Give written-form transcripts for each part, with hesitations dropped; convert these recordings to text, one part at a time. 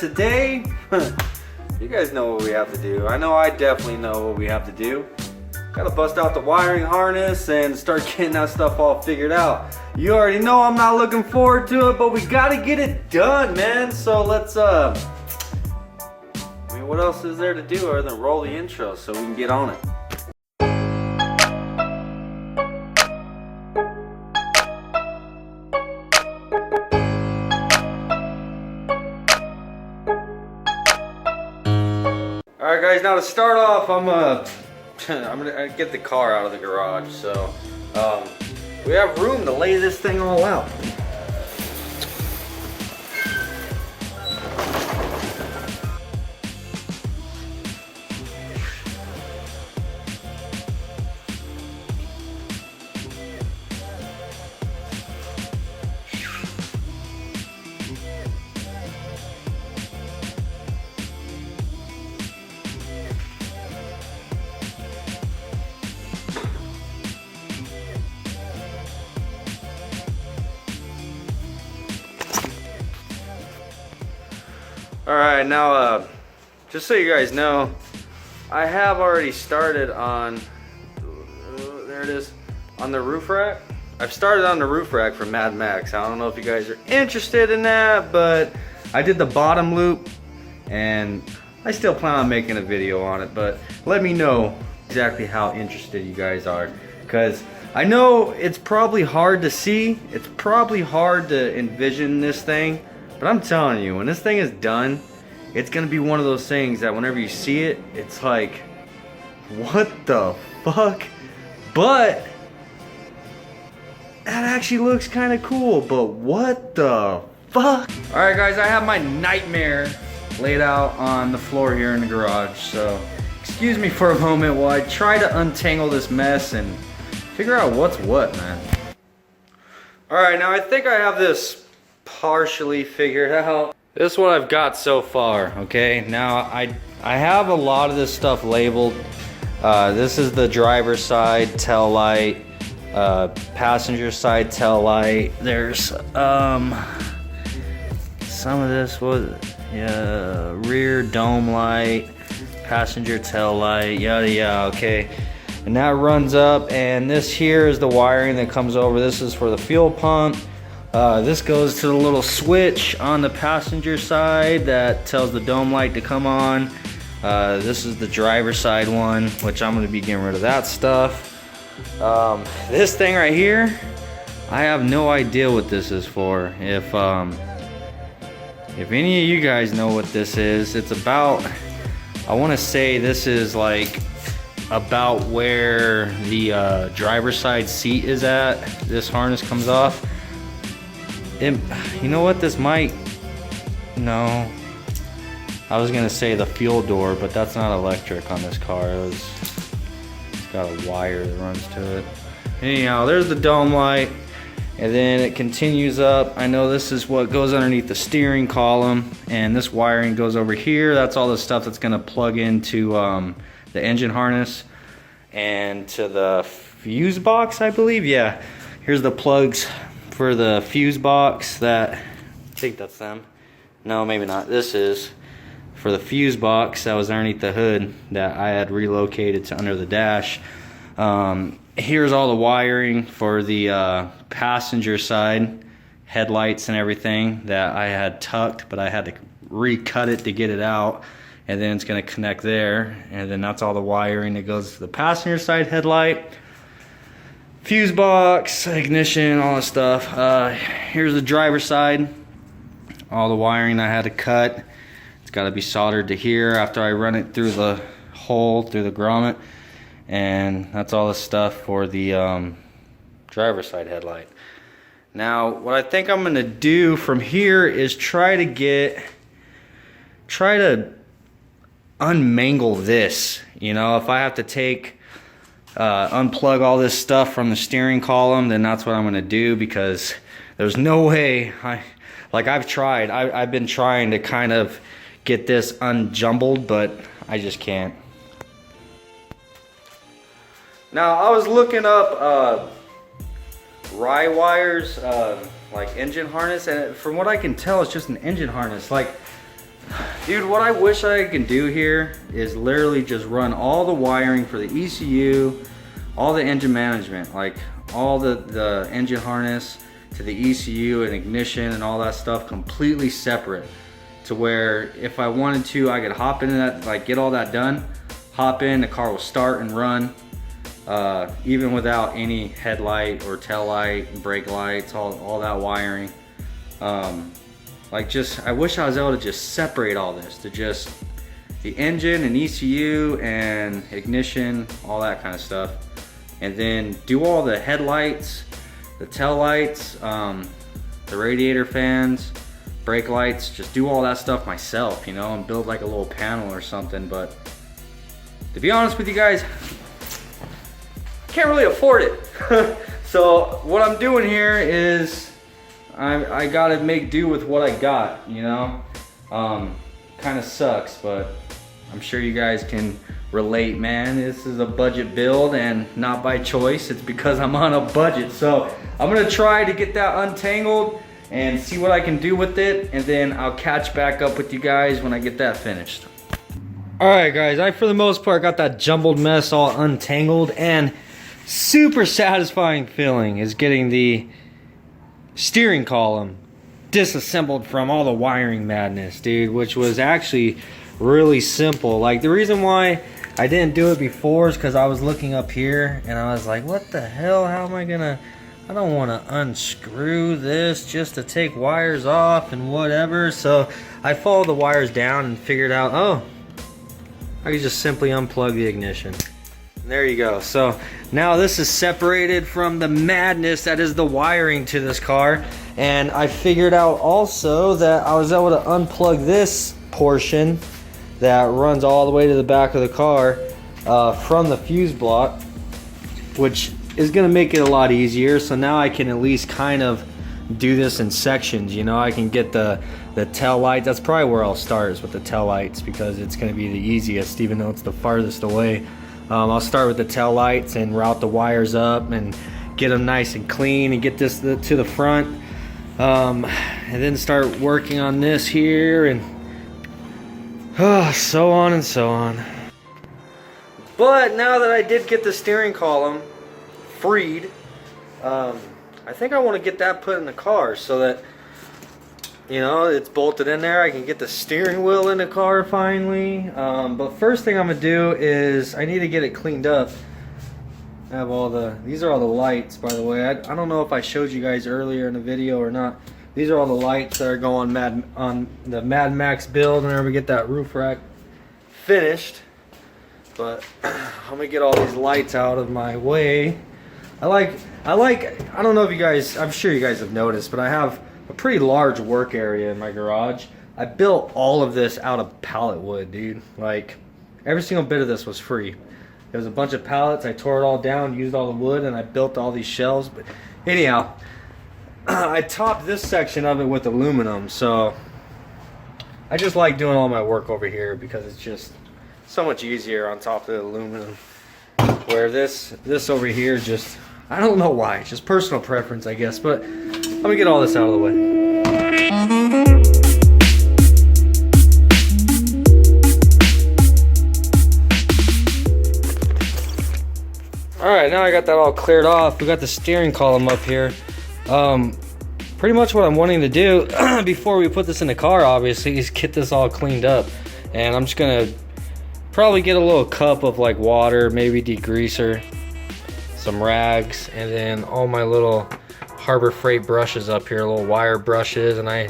today, you guys know what we have to do. I know I definitely know what we have to do. Gotta bust out the wiring harness and start getting that stuff all figured out. You already know I'm not looking forward to it, but we gotta get it done, man. So let's, I mean, what else is there to do other than roll the intro so we can get on it? Alright guys, now to start off, I'm gonna get the car out of the garage. So we have room to lay this thing all out. Alright, now just so you guys know, I have already started on, there it is, on the roof rack. I've started on the roof rack for Mad Max. I don't know if you guys are interested in that, but I did the bottom loop and I still plan on making a video on it, but let me know exactly how interested you guys are, because I know it's probably hard to see, it's probably hard to envision this thing. But I'm telling you, when this thing is done, it's gonna be one of those things that whenever you see it, it's like, what the fuck? But that actually looks kind of cool, but what the fuck? All right guys, I have my nightmare laid out on the floor here in the garage, so excuse me for a moment while I try to untangle this mess and figure out what's what, man. All right, now I think I have this partially figured out. This is what I've got so far. Okay, now I have a lot of this stuff labeled. This is the driver's side tail light, passenger side tail light. There's some of this was rear dome light, passenger tail light, yada yada. Okay, and that runs up, and this here is the wiring that comes over. This is for the fuel pump. This goes to the little switch on the passenger side that tells the dome light to come on. This is the driver's side one, which I'm going to be getting rid of that stuff. This thing right here, I have no idea what this is for. If any of you guys know what this is, it's about, I want to say this is like about where the driver's side seat is at. This harness comes off. You know what, this might, no, I was gonna say the fuel door, but that's not electric on this car. It's got a wire that runs to it. Anyhow, there's the dome light, and then it continues up. I know this is what goes underneath the steering column, and this wiring goes over here. That's all the stuff that's gonna plug into the engine harness and to the fuse box, I believe. Yeah, here's the plugs for the fuse box. That, I think that's them. No, maybe not. This is for the fuse box that was underneath the hood that I had relocated to under the dash. Here's all the wiring for the passenger side headlights and everything that I had tucked, but I had to recut it to get it out, and then it's going to connect there, and then that's all the wiring that goes to the passenger side headlight, fuse box, ignition, all that stuff. Here's the driver's side, all the wiring I had to cut. It's got to be soldered to here after I run it through the hole, through the grommet, and that's all the stuff for the driver's side headlight. Now, what I think I'm gonna do from here is try to unmangle this. You know, if I have to take unplug all this stuff from the steering column, then that's what I'm gonna do, because there's no way I've been trying to kind of get this unjumbled, but I just can't. Now I was looking up rye wires, like engine harness, and from what I can tell, it's just an engine harness. Like, Dude, what I wish I could do here is literally just run all the wiring for the ECU, all the engine management, like all the engine harness to the ECU and ignition and all that stuff completely separate, to where if I wanted to, I could hop into that, like get all that done, hop in, the car will start and run, even without any headlight or tail light, brake lights, all that wiring. Like I wish I was able to just separate all this to just the engine and ECU and ignition, all that kind of stuff. And then do all the headlights, the tail lights, the radiator fans, brake lights, just do all that stuff myself, you know, and build like a little panel or something. But to be honest with you guys, can't really afford it. So what I'm doing here is I gotta make do with what I got, you know. Kind of sucks, but I'm sure you guys can relate, man. This is a budget build, and not by choice. It's because I'm on a budget. So I'm gonna try to get that untangled and see what I can do with it, and then I'll catch back up with you guys when I get that finished. All right, guys, I for the most part got that jumbled mess all untangled, and super satisfying feeling is getting the steering column disassembled from all the wiring madness, dude, which was actually really simple. Like, the reason why I didn't do it before is because I was looking up here and I was like, what the hell, how am I gonna, I don't want to unscrew this just to take wires off and whatever. So I followed the wires down and figured out, oh, I could just simply unplug the ignition. And there you go. So now this is separated from the madness that is the wiring to this car. And I figured out also that I was able to unplug this portion that runs all the way to the back of the car from the fuse block, which is going to make it a lot easier. So now I can at least kind of do this in sections, you know. I can get the tail light. That's probably where I'll start, is with the tail lights, because it's going to be the easiest, even though it's the farthest away. I'll start with the tail lights and route the wires up and get them nice and clean and get this to the front, and then start working on this here, and so on and so on. But now that I did get the steering column freed, I think I want to get that put in the car so that, you know, it's bolted in there. I can get the steering wheel in the car finally. But first thing I'm gonna do is I need to get it cleaned up. I have these are all the lights, by the way. I don't know if I showed you guys earlier in the video or not. These are all the lights that are going on the Mad Max build whenever we get that roof rack finished. But I'm gonna get all these lights out of my way. I don't know if you guys, I'm sure you guys have noticed, but I have a pretty large work area in my garage. I built all of this out of pallet wood, dude. Like, every single bit of this was free. There was a bunch of pallets. I tore it all down, used all the wood, and I built all these shelves. But anyhow, I topped this section of it with aluminum. So I just like doing all my work over here because it's just so much easier on top of the aluminum. Where this over here, just, I don't know why. It's just personal preference, I guess. But let me get all this out of the way. Alright, now I got that all cleared off. We got the steering column up here. Pretty much what I'm wanting to do before we put this in the car, obviously, is get this all cleaned up. And I'm just gonna probably get a little cup of like water, maybe degreaser, some rags, and then all my little Harbor Freight brushes up here, little wire brushes, and I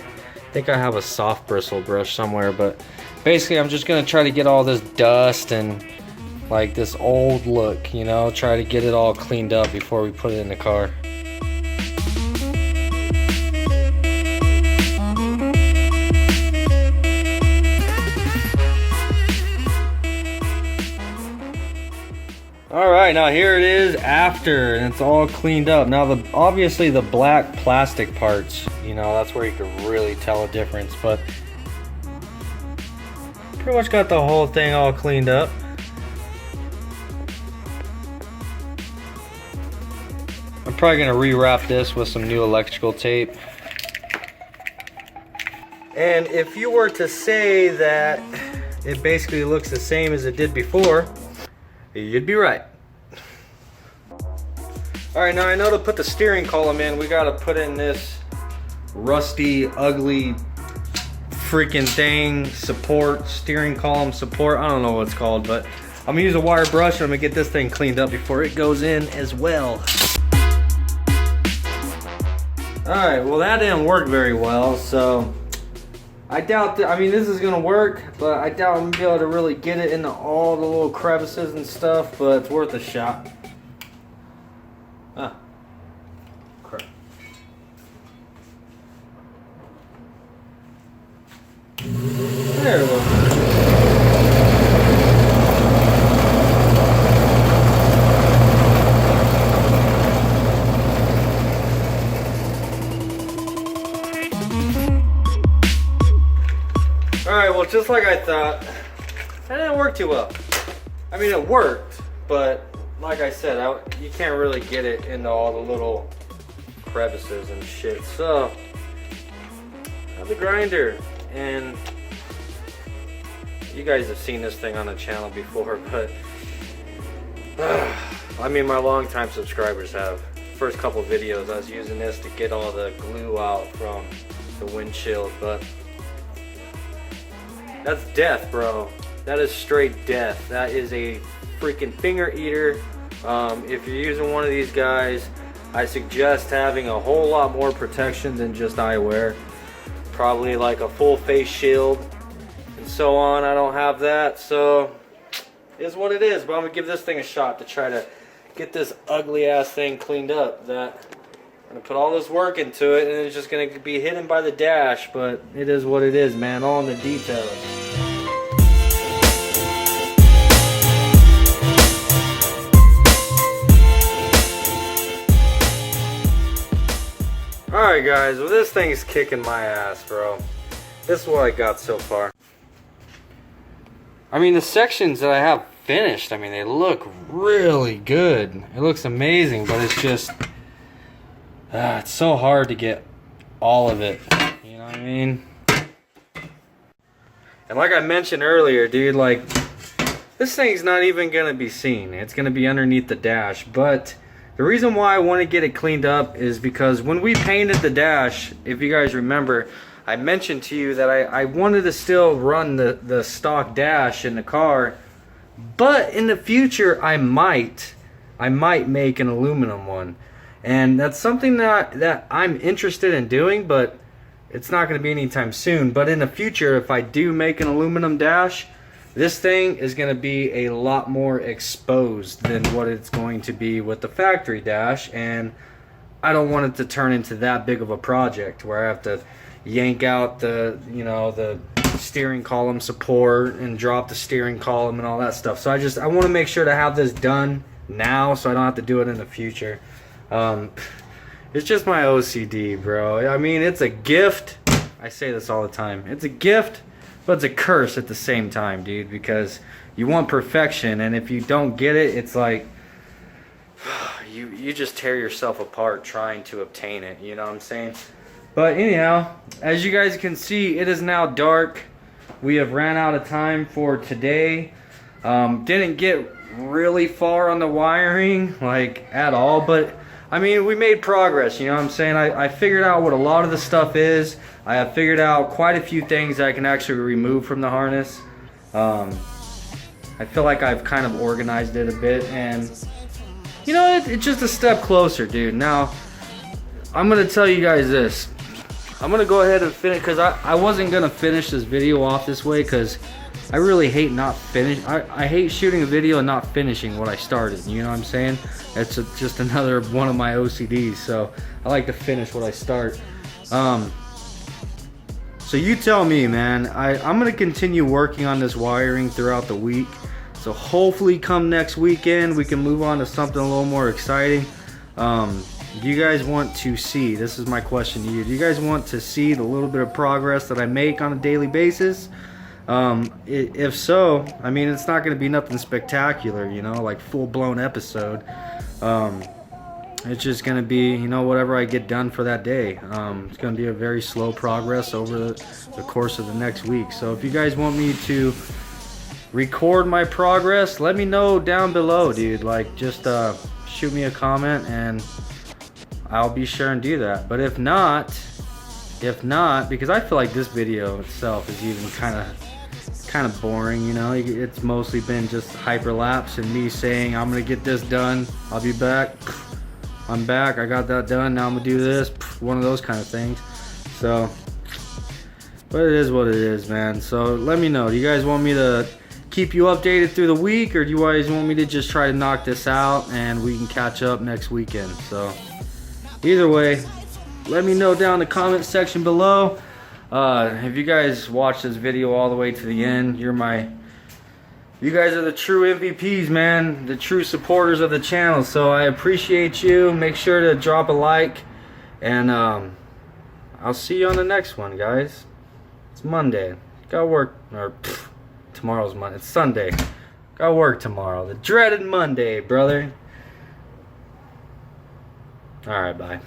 think I have a soft bristle brush somewhere. But basically I'm just gonna try to get all this dust and like this old look, you know, try to get it all cleaned up before we put it in the car. Alright, now here it is after, and it's all cleaned up. Now obviously the black plastic parts, you know, that's where you can really tell a difference, but pretty much got the whole thing all cleaned up. I'm probably gonna rewrap this with some new electrical tape. And if you were to say that it basically looks the same as it did before, you'd be right. Alright, now I know to put the steering column in, we gotta put in this rusty, ugly freaking thing, steering column support, I don't know what it's called, but I'm gonna use a wire brush and I'm gonna get this thing cleaned up before it goes in as well. Alright, well that didn't work very well, so I doubt that, I mean this is gonna work, but I doubt I'm gonna be able to really get it into all the little crevices and stuff, but it's worth a shot. Ah, crap. There we go. Alright, well just like I thought, that didn't work too well. I mean it worked, but like I said, you can't really get it into all the little crevices and shit. So, I have the grinder, and you guys have seen this thing on the channel before, but I mean my longtime subscribers have. First couple videos I was using this to get all the glue out from the windshield, but that's death, bro. That is straight death. That is a freaking finger eater. If you're using one of these guys, I suggest having a whole lot more protection than just eyewear. Probably like a full face shield and so on. I don't have that, so it is what it is. But I'm gonna give this thing a shot to try to get this ugly ass thing cleaned up. I'm gonna put all this work into it, and it's just gonna be hidden by the dash. But it is what it is, man. All in the details. Alright guys, well this thing is kicking my ass, bro. This is what I got so far. I mean the sections that I have finished, I mean they look really good. It looks amazing, but it's just it's so hard to get all of it. You know what I mean? And like I mentioned earlier, dude, like this thing's not even gonna be seen. It's gonna be underneath the dash, but the reason why I want to get it cleaned up is because when we painted the dash, if you guys remember, I mentioned to you that I wanted to still run the stock dash in the car, but in the future I might make an aluminum one. And that's something that I'm interested in doing, but it's not going to be anytime soon. But in the future, if I do make an aluminum dash, this thing is going to be a lot more exposed than what it's going to be with the factory dash, and I don't want it to turn into that big of a project where I have to yank out the steering column support and drop the steering column and all that stuff. So I want to make sure to have this done now so I don't have to do it in the future. It's just my OCD, bro. I mean, it's a gift. I say this all the time. It's a gift, but it's a curse at the same time, dude, because you want perfection, and if you don't get it, it's like you just tear yourself apart trying to obtain it, you know what I'm saying? But anyhow, as you guys can see, it is now dark. We have ran out of time for today. Didn't get really far on the wiring, like at all, but I mean, we made progress, you know what I'm saying? I figured out what a lot of the stuff is. I have figured out quite a few things that I can actually remove from the harness. I feel like I've kind of organized it a bit, and you know, it's just a step closer, dude. Now, I'm gonna tell you guys this. I'm gonna go ahead and finish, because I wasn't gonna finish this video off this way, because I really hate not finish. I hate shooting a video and not finishing what I started, you know what I'm saying? That's just another one of my OCDs, so I like to finish what I start. So you tell me, man. I'm gonna continue working on this wiring throughout the week, so hopefully come next weekend we can move on to something a little more exciting. Do you guys want to see, this is my question to you, do you guys want to see the little bit of progress that I make on a daily basis? If so, I mean, it's not going to be nothing spectacular, you know, like full-blown episode. it's just gonna be, you know, whatever I get done for that day. It's gonna be a very slow progress over the course of the next week. So if you guys want me to record my progress, let me know down below, dude. Like, just shoot me a comment and I'll be sure and do that. But if not, because I feel like this video itself is even kind of boring, you know. It's mostly been just hyperlapse and me saying I'm gonna get this done, I'll be back, I'm back, I got that done, now I'm gonna do this, one of those kind of things. So, but it is what it is, man. So let me know, do you guys want me to keep you updated through the week, or do you guys want me to just try to knock this out and we can catch up next weekend? So either way, let me know down in the comment section below. If you guys watch this video all the way to the end, you guys are the true MVPs, man, the true supporters of the channel. So I appreciate you. Make sure to drop a like, and I'll see you on the next one, guys. It's Monday, gotta work, or tomorrow's Monday, it's Sunday, gotta work tomorrow, the dreaded Monday, brother. All right, bye.